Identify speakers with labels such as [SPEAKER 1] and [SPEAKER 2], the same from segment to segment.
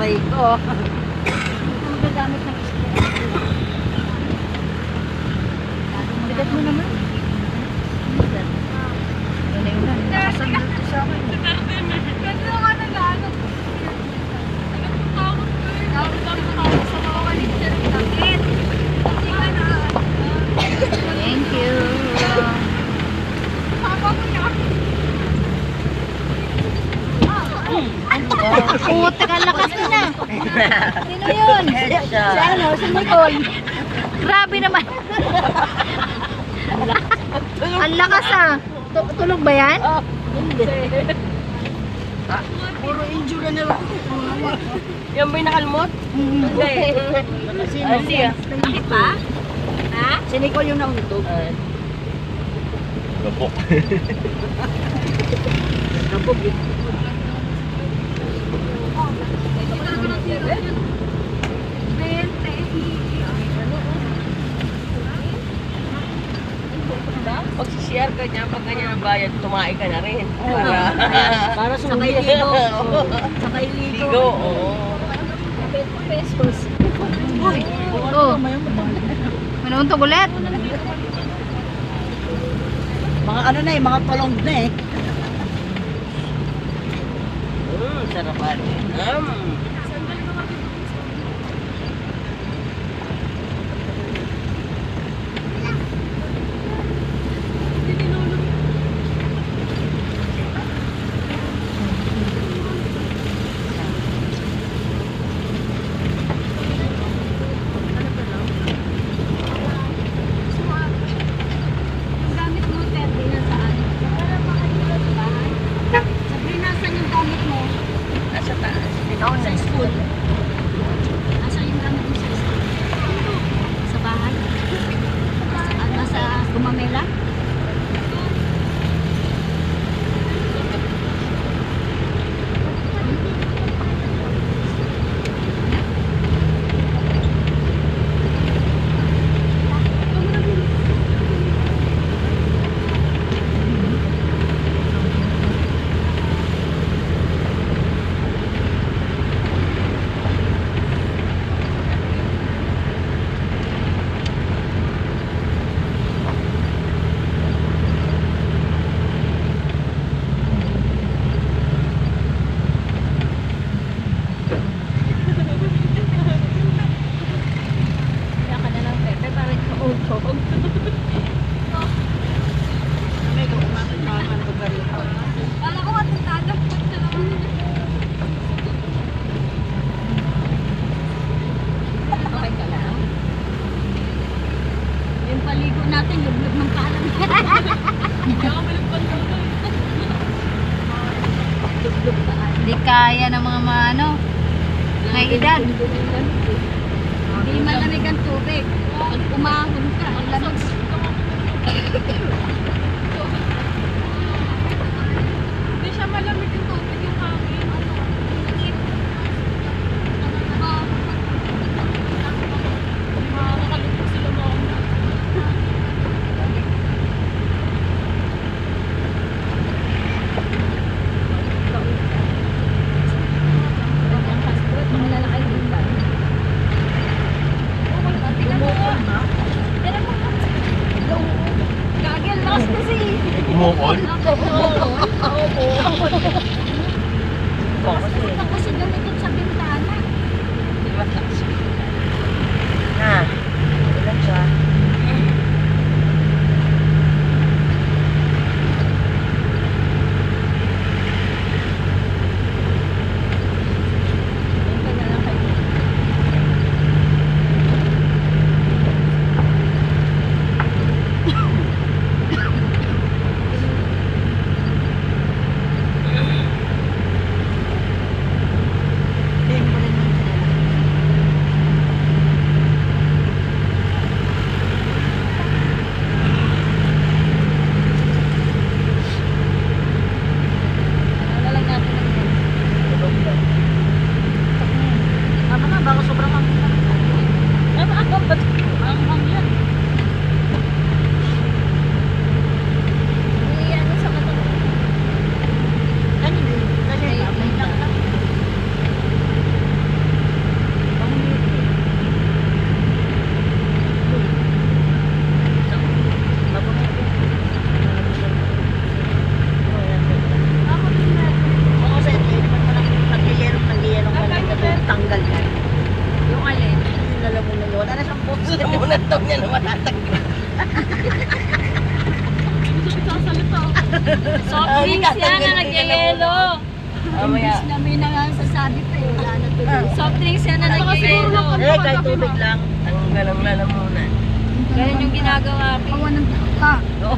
[SPEAKER 1] aray ko.
[SPEAKER 2] Ang gagamit ng bigat mo naman.
[SPEAKER 1] Ano na yun? Nakasandal ko sa akin.
[SPEAKER 2] Ganda nga nag-ano. Nagtatakot ko yun. Nagtatakot sa mga kaligtan ng takit. Thank you. Papa mo niya. Putik, ang lakas na. Sino yun? Si ano? Si Nicole. Grabe naman. Ang lakas ah. Tulog ba yan?
[SPEAKER 1] Hindi. Puro injury na lang. Yan ba yung nakalmot? Hindi. Hindi ah.
[SPEAKER 2] Bakit pa? Ha?
[SPEAKER 1] Si Nicole yung naunitog.
[SPEAKER 3] Gabok.
[SPEAKER 1] Nabog eh. Pag-share ka niya, pag ganyan ang bayad, tumae ka na rin. Para sakay ligo. Sakay ligo. Oo.
[SPEAKER 2] 20 pesos. Uy! Oh. Manuntog ulit?
[SPEAKER 1] Mga ano na eh, mga palong na eh. Sarapan.
[SPEAKER 2] Gamit mo, Sabrina, saan? Sabrina, saan yung gamit mo?
[SPEAKER 1] Nasa taas. Sa school.
[SPEAKER 2] Nasaan yung gamit mo sa school? Sa bahay? Nasa Gumamela? Kaya ka na lang, Pepe, parang kautog.
[SPEAKER 1] May kumakas ka naman pagkarito.
[SPEAKER 2] Kala ko matutado. Okay ka lang? Yung paligo natin, lublog ng kalan. Lublog pa. Hindi kaya ng mga ano, may edad. Hindi malamig ang tubig. Pag umahon ka, ang lamig. Hindi siya malamig yung tubig, yung hangin. Makakalipot sila mo. Mga lalaki din ba? Tingnan mo. Tingnan mo. Gagel, lakas kasi.
[SPEAKER 3] Umukol?
[SPEAKER 2] Kasi gamitin sa bintana.
[SPEAKER 1] Ilan siya? Taon niya na matatagin.
[SPEAKER 2] Soft drinks yan na nagyayelo.
[SPEAKER 1] Mamaya.
[SPEAKER 2] Namin na nga sasabi pa eh. Wala na tuloy. Soft drinks yan na nagyayelo.
[SPEAKER 1] Kahit tubig lang. Ang galang lalamunan.
[SPEAKER 2] Ganun yung ginagawa ko. Kawan ng taka.
[SPEAKER 1] Oo.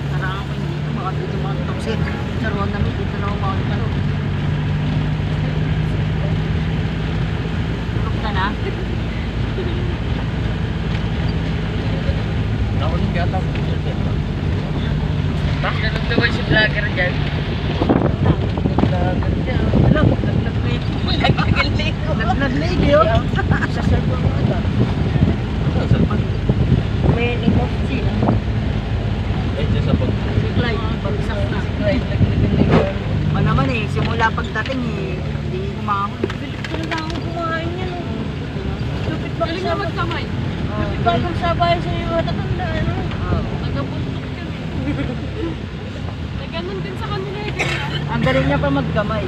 [SPEAKER 2] Parang ako hindi ko makabili ng mga toksin. Naroon namin dito na ako makabili. Tulog ka na?
[SPEAKER 3] Nakunin ka ata.
[SPEAKER 1] Ganun naman si vlogger dyan. Vlogger dyan. Alam, naglag-ligo. Naglag-ligo.
[SPEAKER 2] Naglag-ligo?
[SPEAKER 1] Sa cellphone mo ito. May limot sila.
[SPEAKER 3] Ay, dyan sa pag...
[SPEAKER 1] Si Clyde, bagsak na. Si Clyde, naglag-ligo.
[SPEAKER 2] Pa naman eh, simula pagdating eh, hindi kumahon.
[SPEAKER 1] Bilit talaga akong kumain yan. Lupit ba kasi magkamay? Lupit ba akong sabayan sa iyo matatanda, ano? Nagabuntok kami. Naganon din sa kanila eh.
[SPEAKER 2] Ang galing niya pa magkamay.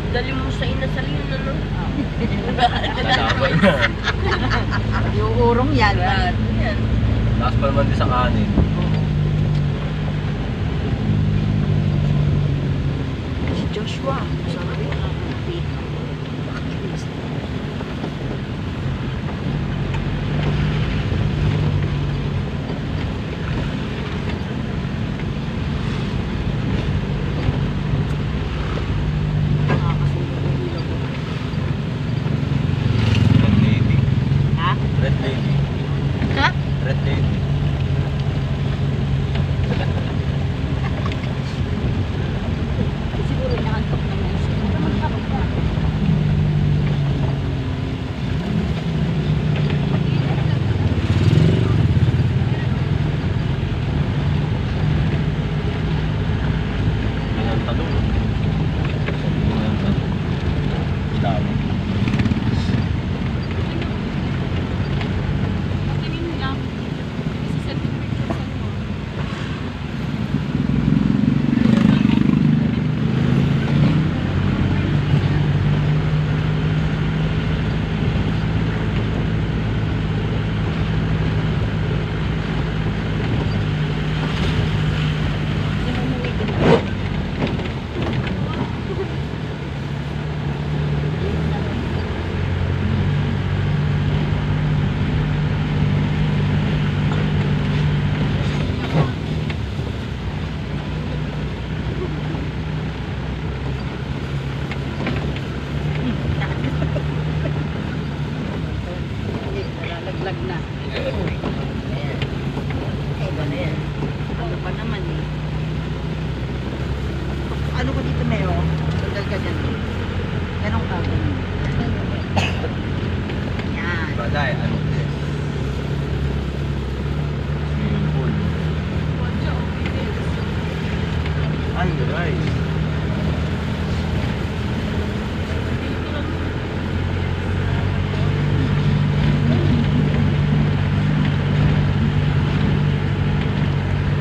[SPEAKER 1] Dali mo sa inasalin, ano?
[SPEAKER 3] Kasabay mo.
[SPEAKER 2] Yung urong yan.
[SPEAKER 1] Yan. Yan.
[SPEAKER 3] Taas pa naman din sa kanin.
[SPEAKER 2] Si Joshua. Sarap.